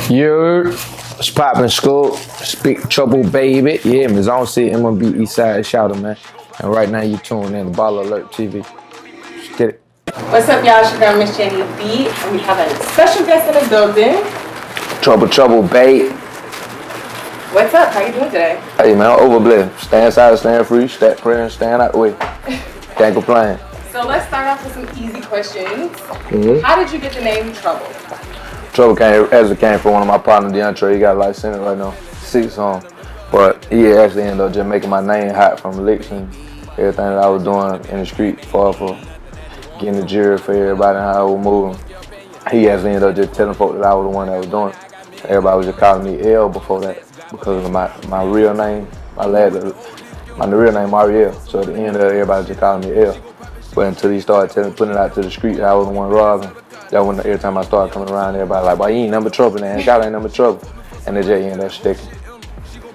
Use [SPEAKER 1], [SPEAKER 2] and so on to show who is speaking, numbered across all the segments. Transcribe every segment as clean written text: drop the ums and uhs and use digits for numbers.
[SPEAKER 1] You're poppin' school, speak trouble, baby. Yeah, man, Zone C, MLB Eastside Shouter, man. And right now you tuned in to Ball Alert TV. Just get it.
[SPEAKER 2] What's up, y'all? It's your girl, Miss Jenny B, and we have a special guest in the building.
[SPEAKER 1] Trouble, babe.
[SPEAKER 2] What's up? How you doing today?
[SPEAKER 1] Hey, man, I'm overblessed. Stay inside, staying free, stack prayer, and staying out the way. Can't complain.
[SPEAKER 2] So let's start off with some easy questions. How did you get the name Trouble?
[SPEAKER 1] Trouble came from one of my partners, DeAndre. He got a license right now, 6 on. But he actually ended up just making my name hot from licks and everything that I was doing in the street for getting the jury for everybody and how I was moving. He actually ended up just telling folks that I was the one that was doing it. Everybody was just calling me L before that because of my real name. My real name Mariel. So at the end of it, everybody just calling me L. But until he started putting it out to the street that I was the one robbing, that when every time I started coming around, everybody like, boy, you ain't number trouble, man. Y'all ain't number trouble. And they just ended up sticking.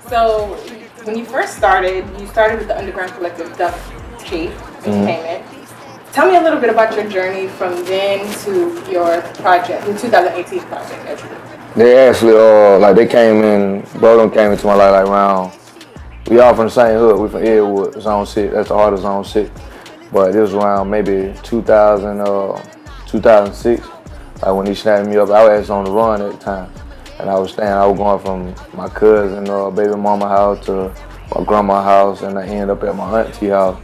[SPEAKER 2] So when you first started, you started with the Underground Collective Duck Tape Entertainment. Tell me a little bit about your journey from then to your project, the 2018 project, actually.
[SPEAKER 1] They actually, they came in, bro, came into my life like around, we all from the same hood. We from Edgewood, Zone 6, that's the heart of Zone 6. But it was around maybe 2006, like when he snapped me up. I was on the run at the time. And I was going from my cousin, baby mama house to my grandma's house, and I ended up at my auntie house.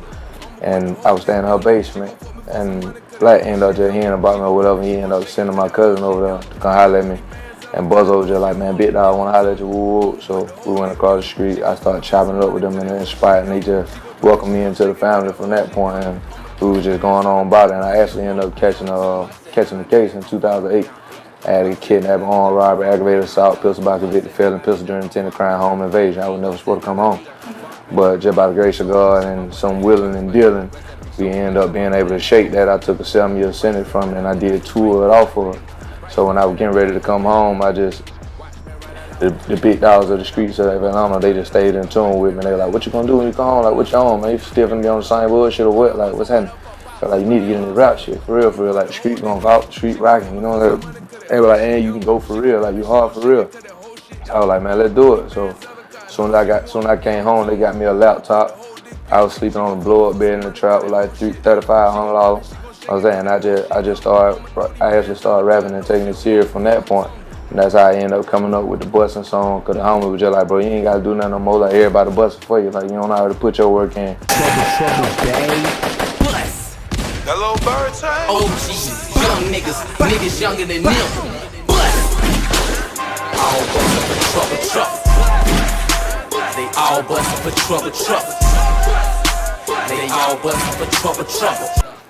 [SPEAKER 1] And I was staying in her basement. And Black ended up just hearing about me or whatever. He ended up sending my cousin over there to come holler at me. And Buzzo was just like, man, big dog, I want to holler at you, woo. So we went across the street. I started chopping it up with them in the spot, and they just welcomed me into the family from that point. And we was just going on about it. And I actually ended up catching the case in 2008. I had a kidnapping, armed robbery, aggravated assault, pistol by convicted felon, pistol during intended crime, home invasion. I was never supposed to come home. But just by the grace of God and some willing and dealing, we ended up being able to shake that. I took a 7-year sentence from it, and I did 2 of it off of it. So when I was getting ready to come home, the big dogs of the streets of Atlanta, they just stayed in tune with me. They were like, what you gonna do when you come home? Like, what you on, man? You still gonna be on the same bullshit or what? Like, what's happening? So, like, you need to get in the rap shit, for real. Like, the street gonna go out, the street rocking, you know? They were like, hey, you can go for real, like, you hard for real. So I was like, man, let's do it. So soon as I came home, they got me a laptop. I was sleeping on a blow-up bed in the trap with like $3,500. I was there, and I actually started rapping and taking it serious from that point. And that's how I ended up coming up with the bustin' song, cause the homie was just like, bro, you ain't gotta do nothing no more, like everybody bustin' for you, like you don't know how to put your work in.
[SPEAKER 3] Trouble, bus.
[SPEAKER 4] Hello, bird time.
[SPEAKER 3] OGs, young niggas younger than them. Bus. All bustin' for trouble. They all bustin' for trouble. They all bustin' for trouble.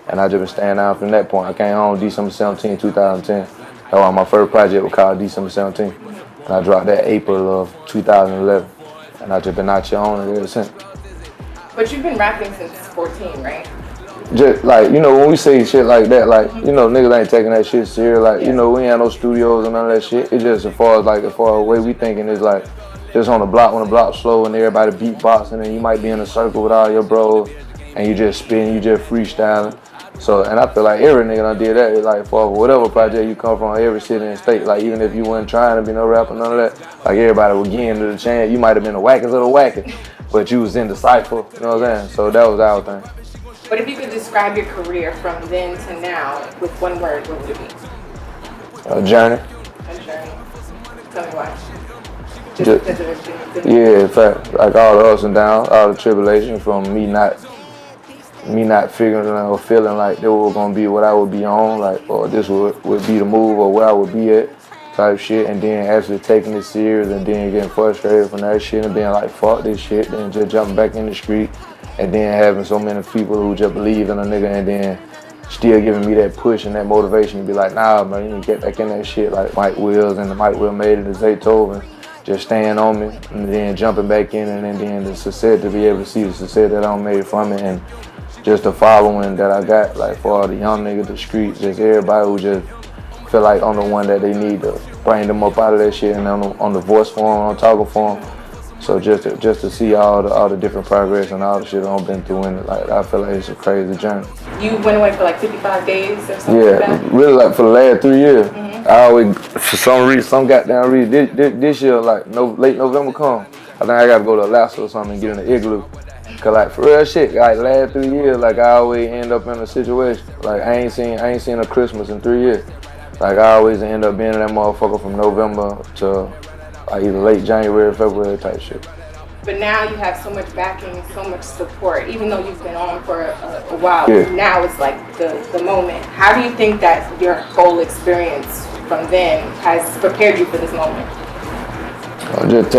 [SPEAKER 1] And I just been staying down from that point. I came home December 17, 2010. That was my first project was called December 17. And I dropped that April of 2011. And I just been out here on it ever since.
[SPEAKER 2] But you've been rapping since 14, right?
[SPEAKER 1] Just like, when we say shit like that, like, niggas ain't taking that shit serious. Like, we ain't had no studios and none of that shit. It's just as far as the way we thinking is like, just on the block, when the block's slow and everybody beatboxing and you might be in a circle with all your bros and you just spitting, you just freestyling. So, and I feel like every nigga done did that, like for whatever project you come from, every city and state, like even if you wasn't trying to be no rapper, none of that, like everybody would get into the chance. You might have been the wackest of the wackest, but you was in the cypher, you know what I'm saying? So that was our thing.
[SPEAKER 2] But if you could describe your career from then to now with one word, what would it be?
[SPEAKER 1] A journey.
[SPEAKER 2] A journey. Tell me why.
[SPEAKER 1] Just, yeah, in fact, like all the ups and downs, all the tribulations from me not figuring or feeling like they were gonna be what I would be on, like, or this would be the move or where I would be at, type shit, and then actually taking it serious and then getting frustrated from that shit and being like, fuck this shit, then just jumping back in the street and then having so many people who just believe in a nigga and then still giving me that push and that motivation to be like, nah, man, you need to get back in that shit, like Mike Wills and the Mike Will made it, the Zaytoven, just staying on me and then jumping back in and then the success, to be able to see the success that I made from it and just the following that I got, like for all the young niggas, the streets, just everybody who just feel like I'm the one that they need to bring them up out of that shit and on the voice form, on talking form. So just to see all the different progress and all the shit I've been through in it, like I feel like it's a crazy journey.
[SPEAKER 2] You went away for like 55 days or something like that?
[SPEAKER 1] Yeah, really like for the last 3 years. I always, for some reason, some goddamn reason, this year, like late November come, I think I gotta go to Alaska or something and get in the igloo. Cause like for real shit, like last 3 years, like I always end up in a situation. Like I ain't seen a Christmas in 3 years. Like I always end up being in that motherfucker from November to like either late January, February type shit.
[SPEAKER 2] But now you have so much backing, so much support, even though you've been on for a while.
[SPEAKER 1] Yeah.
[SPEAKER 2] Now it's like the moment. How do you think that your whole experience from then has prepared you for this moment?
[SPEAKER 1] I just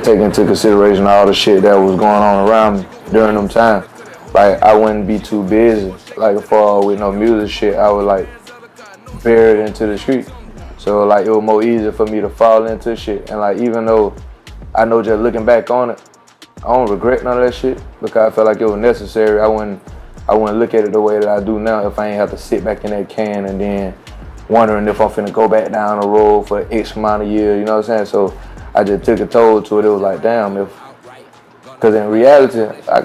[SPEAKER 1] take into consideration all the shit that was going on around me during them times. Like I wouldn't be too busy. Like as far with no music shit, I would like bury it into the street. So like it was more easy for me to fall into shit. And like even though I know just looking back on it, I don't regret none of that shit because I felt like it was necessary. I wouldn't look at it the way that I do now if I ain't have to sit back in that can and then wondering if I'm finna go back down the road for X amount of years, you know what I'm saying? So I just took a toll to it. It was like, damn, because in reality, I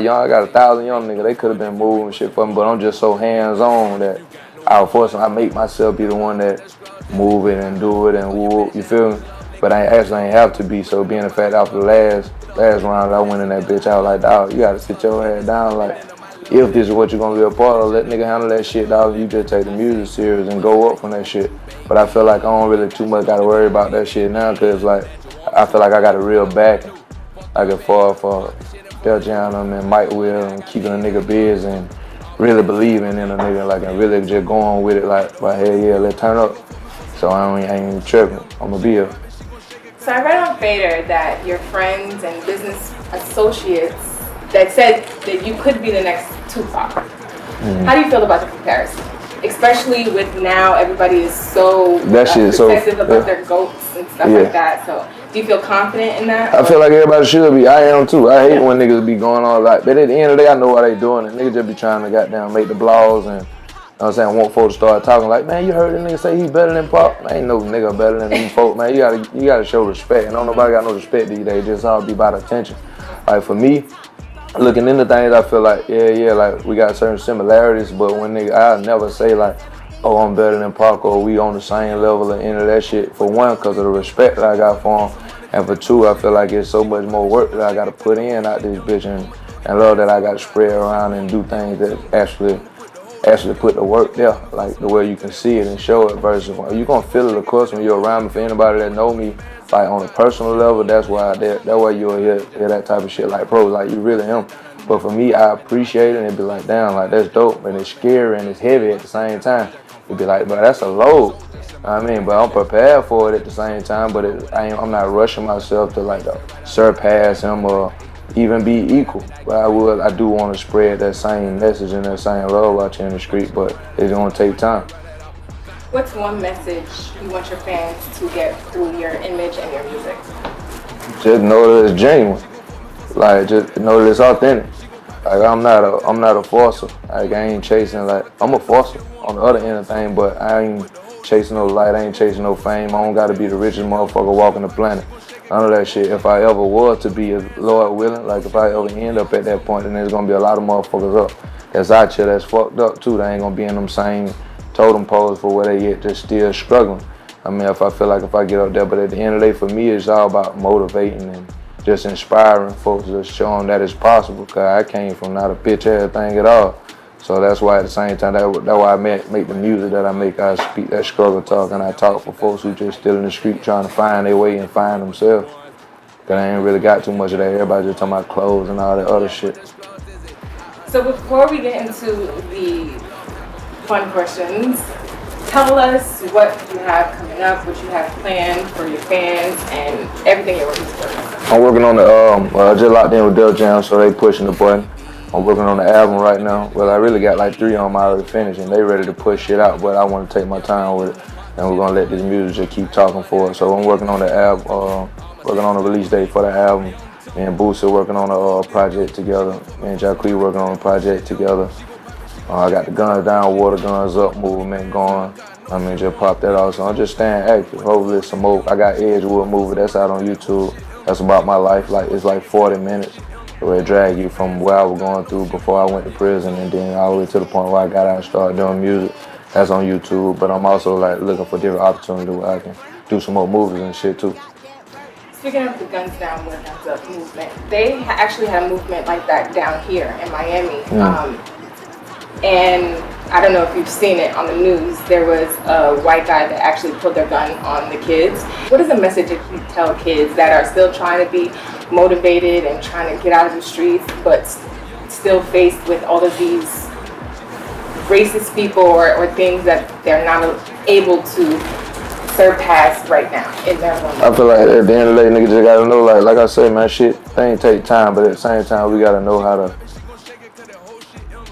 [SPEAKER 1] got 1,000 young niggas, they could have been moving shit for me, but I'm just so hands-on that I make myself be the one that move it and do it and whoop, you feel me? But I actually ain't have to be, so being the fact after the last round I went in that bitch, I was like, dog, you gotta sit your head down, like, if this is what you're gonna be a part of, let nigga handle that shit, dog. You just take the music serious and go up from that shit. But I feel like I don't really too much gotta worry about that shit now, cause like, I feel like I got a real backing. I can fall for Def Jam and Mike Will and keeping a nigga busy and really believing in a nigga, like, and really just going with it, like hey, yeah, let's turn up. So I ain't even tripping. I'ma be here.
[SPEAKER 2] So I read on Fader that your friends and business associates that said that you could be the next Tupac. Mm-hmm. How do you feel about the comparison? Especially with now everybody is so obsessive about their goats and stuff like that. So do you feel confident in that? I
[SPEAKER 1] feel like everybody should be. I am too. I hate when niggas be going on like, but at the end of the day, I know why they doing it. Niggas just be trying to goddamn make the blogs and, you know what I'm saying, want folks to start talking like, man, you heard this nigga say he better than Pop? Man, ain't no nigga better than these folks, man. You gotta show respect. And don't nobody got no respect these days. Just all be about attention. Like for me, looking into things, I feel like, like we got certain similarities, but when I'll never say like, oh, I'm better than Pac or we on the same level or any of that shit. For one, because of the respect that I got for him, and for two, I feel like it's so much more work that I got to put in out this bitch and love that I got to spread around and do things that actually put the work there, like the way you can see it and show it versus you gonna feel it, of course, when you're around me. For anybody that know me, like on a personal level, that's why you'll hear that type of shit like, bro, like you really him. But for me, I appreciate it and it'd be like, damn, like that's dope, and it's scary and it's heavy at the same time. It'd be like, but that's a load. I mean, but I'm prepared for it at the same time, but I'm not rushing myself to like surpass him or even be equal. But I do want to spread that same message and that same love out here in the street, but it's gonna take time.
[SPEAKER 2] What's one message you want your fans to get through your image and your music?
[SPEAKER 1] Just know that it's genuine. Like, just know that it's authentic. Like, I'm not a forcer. Like, I ain't chasing, like, I'm a forcer on the other end of things, but I ain't chasing no light, I ain't chasing no fame. I don't gotta be the richest motherfucker walking the planet. None of that shit. If I ever was to be, Lord willing, like if I ever end up at that point, then there's gonna be a lot of motherfuckers up that's out here that's fucked up too. They ain't gonna be in them same totem poles for where they at, just still struggling. I mean, if I feel like if I get up there, but at the end of the day, for me, it's all about motivating and just inspiring folks, just showing that it's possible. Cause I came from not a bitch ass thing at all. So that's why at the same time, that's why I make the music that I make. I speak that struggle talk and I talk for folks who just still in the street trying to find their way and find themselves. Cause I ain't really got too much of that. Everybody just talking about clothes and all that other shit.
[SPEAKER 2] So before we get into the fun questions, tell us what you have coming up, what you have planned for your fans, and everything you're working towards.
[SPEAKER 1] I'm working on the, just locked in with Def Jam, so they pushing the button. I'm working on the album right now. Well, I really got like 3 on my already finished, and they ready to push shit out, but I want to take my time with it, and we're gonna let this music just keep talking for us. So I'm working on the album, working on the release date for the album. Me and Boosie working on a project together. Me and Jacquees working on a project together. I got the Guns Down, Water Guns Up movement going. I mean, just pop that off. So I'm just staying active. Hopefully some more. I got Edgewood movie, that's out on YouTube. That's about my life. Like, it's like 40 minutes. Where it drag you from where I was going through before I went to prison and then all the way to the point where I got out and started doing music. That's on YouTube, but I'm also like looking for different opportunities where I can do some more movies and shit too.
[SPEAKER 2] Speaking of the Guns Down, More Guns Up movement, they actually had a movement like that down here in Miami. And I don't know if you've seen it on the news. There was a white guy that actually pulled their gun on the kids. What is the message that you tell kids that are still trying to be motivated and trying to get out of the streets, but still faced with all of these racist people or things that they're not able to surpass right now in their life?
[SPEAKER 1] I feel like at the end of the day, niggas just gotta know, like I say, man, shit, things take time, but at the same time, we gotta know how to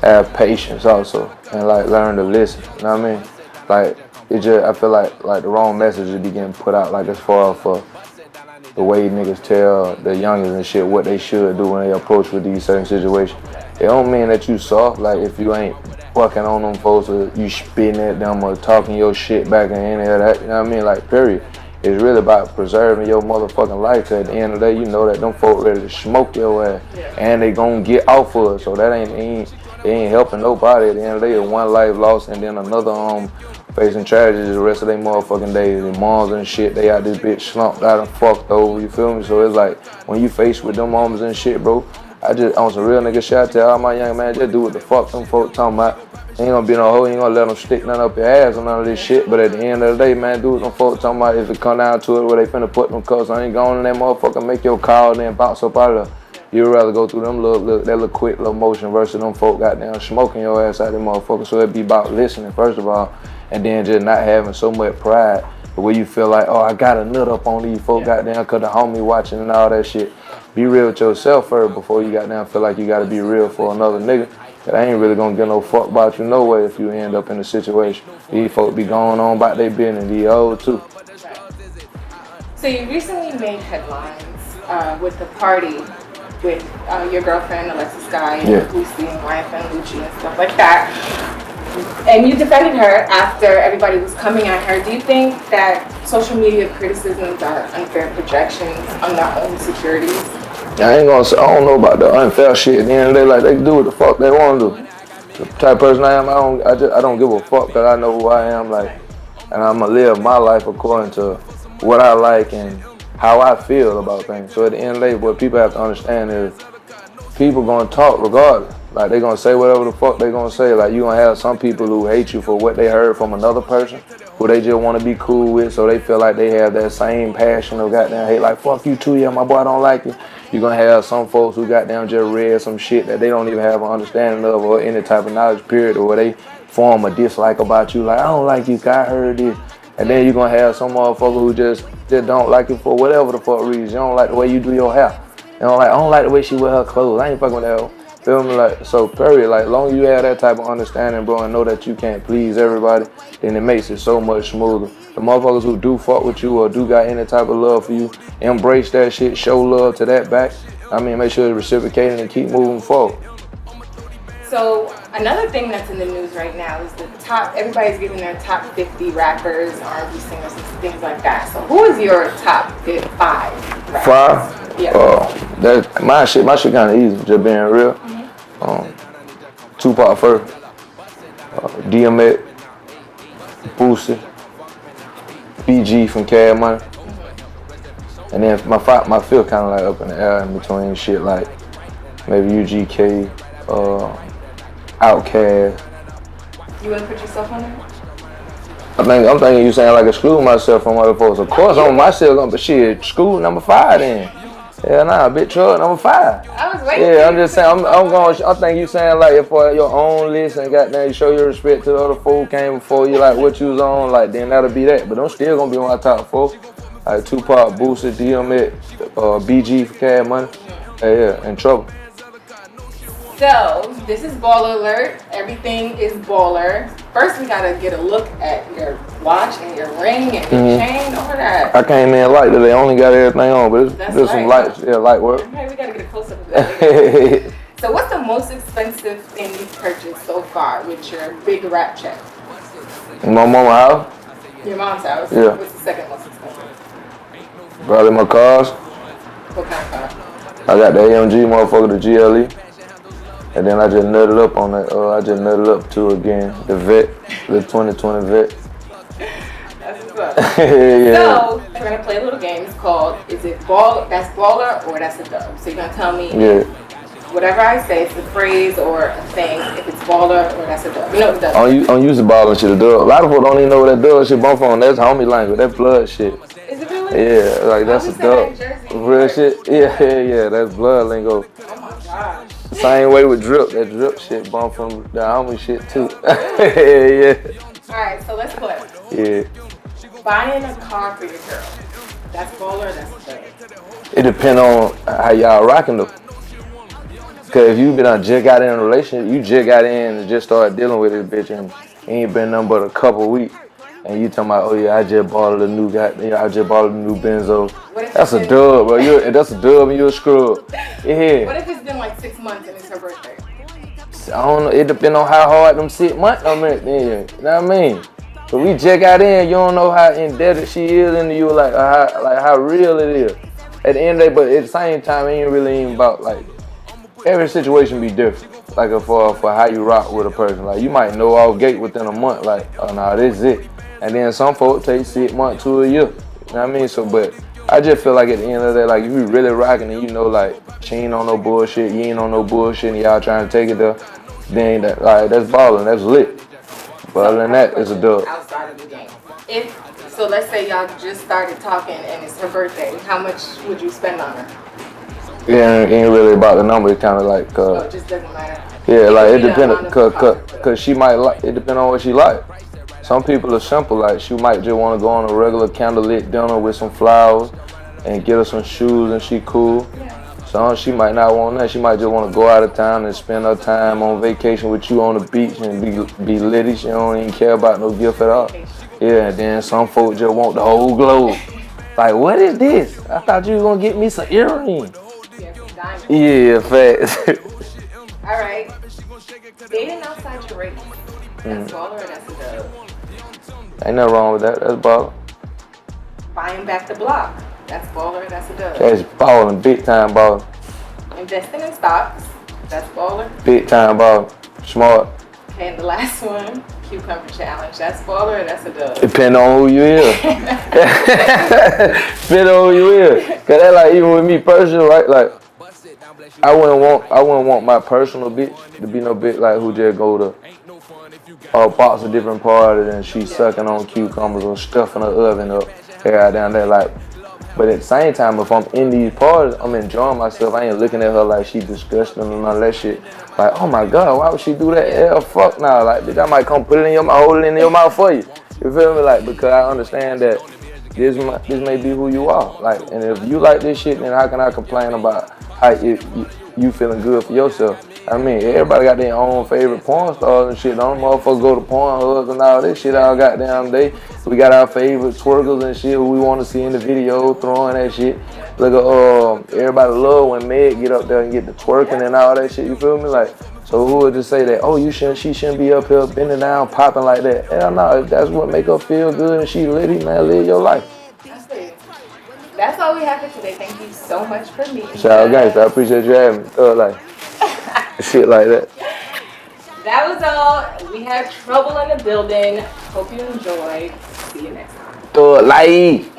[SPEAKER 1] have patience also, and like learn to listen. You know what I mean? Like it just, I feel like the wrong messages be getting put out, like as far as for the way niggas tell the youngins and shit what they should do when they approach with these certain situations. It don't mean that you soft, like if you ain't fucking on them folks or you spitting at them or talking your shit back and any of that, you know what I mean? Like period. It's really about preserving your motherfucking life, 'cause at the end of the day, you know that them folk ready to smoke your ass, and they gonna get off of it, so that it ain't helping nobody. At the end of the day, it's one life lost and then another facing tragedies the rest of their motherfucking days. Their moms and shit, they out this bitch slumped out and fucked over, you feel me? So it's like, when you faced with them moms and shit, bro, I just, on some real nigga shit, I tell all my young man, just do what the fuck them folks talking about. Ain't gonna be no hoe, ain't gonna let them stick nothing up your ass or none of this shit, but at the end of the day, man, do what them folks talking about. If it come down to it where they finna put them cuffs, I ain't going in that motherfucker, make your call, then bounce up out of there. You'd rather go through them that little quick little motion versus them folk goddamn smoking your ass out of them motherfuckers. So it be about listening first of all, and then just not having so much pride where you feel like, oh, I got a nut up on these folk goddamn cause the homie watching and all that shit. Be real with yourself first before you goddamn feel like you gotta be real for another nigga. Cause I ain't really gonna get no fuck about you no way if you end up in a situation. These folk be going on about their business, these old too.
[SPEAKER 2] So you recently made headlines with the party with your girlfriend, Alexis Sky, and Lucy and Wife and Lucci and stuff like that. And you defended her after everybody was coming at her. Do you think that social media criticisms are unfair projections on their own securities?
[SPEAKER 1] I ain't gonna say, I don't know about the unfair shit. At the end of the day, like, they can do what the fuck they wanna do. The type of person I am, I don't give a fuck because I know who I am, like, and I'm gonna live my life according to what I like and how I feel about things. So at the end of the day, what people have to understand is people gonna talk regardless. Like, they gonna say whatever the fuck they gonna say. Like, you gonna have some people who hate you for what they heard from another person, who they just wanna be cool with, so they feel like they have that same passion of goddamn hate. Like, fuck you too, yeah, my boy don't like you. You're gonna have some folks who goddamn just read some shit that they don't even have an understanding of or any type of knowledge period, or where they form a dislike about you. Like, I don't like you, cause I heard this. And then you're gonna have some motherfucker who just don't like you for whatever the fuck reason. You don't like the way you do your hair. I don't like the way she wear her clothes. I ain't fucking with that hoe. Feel me? Like, so period. Like, long as you have that type of understanding, bro, and know that you can't please everybody, then it makes it so much smoother. The motherfuckers who do fuck with you or do got any type of love for you, embrace that shit, show love to that back. I mean, make sure it's reciprocated and keep moving forward.
[SPEAKER 2] So another thing that's in the news right now is everybody's giving their top 50 rappers, R&B singers, and things like that. So who is your top 5 rappers?
[SPEAKER 1] 5?
[SPEAKER 2] Yeah.
[SPEAKER 1] My shit kind of easy, just being real. Tupac first, DMX, Boosie, BG from Cash Money, and then my fifth kind of like up in the air in between shit like maybe UGK, Outkast.
[SPEAKER 2] You wanna put yourself on there?
[SPEAKER 1] I'm thinking you saying like exclude myself from other folks. Of course, I'm myself gonna, but shit, school number 5 then. Yeah, nah, Big Truck number 5.
[SPEAKER 2] I was waiting.
[SPEAKER 1] Yeah, I'm just saying. I think you saying like if for your own list and goddamn you show your respect to the other fool came before you, like what you was on, like then that'll be that. But I'm still gonna be on my top 4. Like Tupac, Boosie, DMX, BG for Cash Money. Yeah, in trouble.
[SPEAKER 2] So this is Baller Alert. Everything is baller. First, we gotta get a look at your watch and your ring and your chain. Over that.
[SPEAKER 1] I came in light today. I only got everything on, but there's some lights. Yeah, light work.
[SPEAKER 2] Okay, we gotta get a close up of that. So, what's the most expensive thing you've purchased so far with your big rap check?
[SPEAKER 1] My mama's house.
[SPEAKER 2] Your mom's house.
[SPEAKER 1] Yeah.
[SPEAKER 2] What's the second most expensive?
[SPEAKER 1] Probably my cars.
[SPEAKER 2] What kind of car?
[SPEAKER 1] I got the AMG motherfucker, the GLE. And then I just nutted up on that. I just nutted up to again the Vet The 2020 vet.
[SPEAKER 2] That's what's up.
[SPEAKER 1] Yeah.
[SPEAKER 2] So we're gonna play a little game. It's called "Is it ball? That's baller or that's a dub." So you're gonna tell me
[SPEAKER 1] Yeah.
[SPEAKER 2] whatever I say. It's a phrase or a thing. If it's baller or that's a dub. You know what the dub is.
[SPEAKER 1] On use the ball and shit. A dub. A lot of people don't even know what that dub shit bump on. That's homie language. That blood shit.
[SPEAKER 2] Is it really?
[SPEAKER 1] Yeah, like that's a
[SPEAKER 2] Homie said that in
[SPEAKER 1] dub.
[SPEAKER 2] Jersey.
[SPEAKER 1] Real shit. Yeah. That's blood lingo.
[SPEAKER 2] Oh my gosh.
[SPEAKER 1] Same way with drip. That drip shit bump from the homie shit too. Yeah.
[SPEAKER 2] Alright, so let's play.
[SPEAKER 1] Yeah.
[SPEAKER 2] Buying a car for your girl. That's baller or that's a dub.
[SPEAKER 1] It depends on how y'all rocking though. Cause if you been just got in a relationship, you just got in and just started dealing with this bitch and ain't been nothing but a couple weeks. And you talking about, oh yeah, I just bought her the new I just bought her the new Benzo. That's a dub, bro. That's a dub and you a scrub. Yeah.
[SPEAKER 2] What if it's been like 6 months and it's her birthday?
[SPEAKER 1] I don't know. It depends on how hard them 6 months I'm in. You know what I mean? But we just got in. You don't know how indebted she is into you, like how real it is. At the end of the day, but at the same time, it ain't really even about like every situation be different. Like for how you rock with a person. Like you might know off gate within a month. Like, oh no, this is it. And then some folks take 6 months to a year. You know what I mean? So, but I just feel like at the end of the day, like if you really rocking and you know like she ain't on no bullshit, you ain't on no bullshit, and y'all trying to take it there, then that that's ballin', that's lit. But other than that, it's a dub.
[SPEAKER 2] Outside of the game. So let's say y'all just started talking and it's her birthday. How much would you spend on her?
[SPEAKER 1] Yeah, it ain't really about the number. It's kind of like,
[SPEAKER 2] It just doesn't matter.
[SPEAKER 1] yeah, like it depends, cause she might like. It depends on what she like. Some people are simple, like she might just want to go on a regular candlelit dinner with some flowers and get her some shoes and she cool. So she might not want that. She might just want to go out of town and spend her time on vacation with you on the beach and be litty. She don't even care about no gift at all. Yeah, and then some folks just want the whole globe. Like, what is this? I thought you were gonna get me some earrings. Yeah, facts.
[SPEAKER 2] All right. Dating outside your race. That's baller or that's a dub.
[SPEAKER 1] Ain't nothing wrong with that. That's ballin'.
[SPEAKER 2] Buying back the block. That's baller or that's a dub.
[SPEAKER 1] That's ballin', big time ballin'.
[SPEAKER 2] Investing in stocks. That's baller.
[SPEAKER 1] Big time ballin'. Smart.
[SPEAKER 2] Okay, and the last one, cucumber challenge. That's baller or that's a dub.
[SPEAKER 1] Depend on who you is. Depend on who you is. Cause that like even with me personally, right? Like I wouldn't want my personal bitch to be no bitch like who just go to a box of different parties and she sucking on cucumbers or stuffing her oven up here down there. Like, but at the same time, if I'm in these parties, I'm enjoying myself. I ain't looking at her like she disgusting and all that shit. Like, oh my God, why would she do that? Hell, fuck nah. Like, bitch, I might come put it in your mouth, hold it in your mouth for you. You feel me? Like, because I understand that this may be who you are. Like, and if you like this shit, then how can I complain about how you feeling good for yourself? I mean, everybody got their own favorite porn stars and shit. Don't motherfuckers go to porn hubs and all this shit all goddamn day. We got our favorite twerkers and shit who we want to see in the video throwing that shit. Look at everybody love when Meg get up there and get the twerking and all that shit. You feel me? Like, so who would just say that? Oh, she shouldn't be up here bending down, popping like that. Hell no, if that's what make her feel good and she litty, man, live your life.
[SPEAKER 2] That's it. That's all we have for today. Thank you so much for meeting.
[SPEAKER 1] Shout out, guys. I appreciate you having me. Like shit like that.
[SPEAKER 2] That was all. We had trouble in the building. Hope you enjoyed. See you next time.
[SPEAKER 1] Live.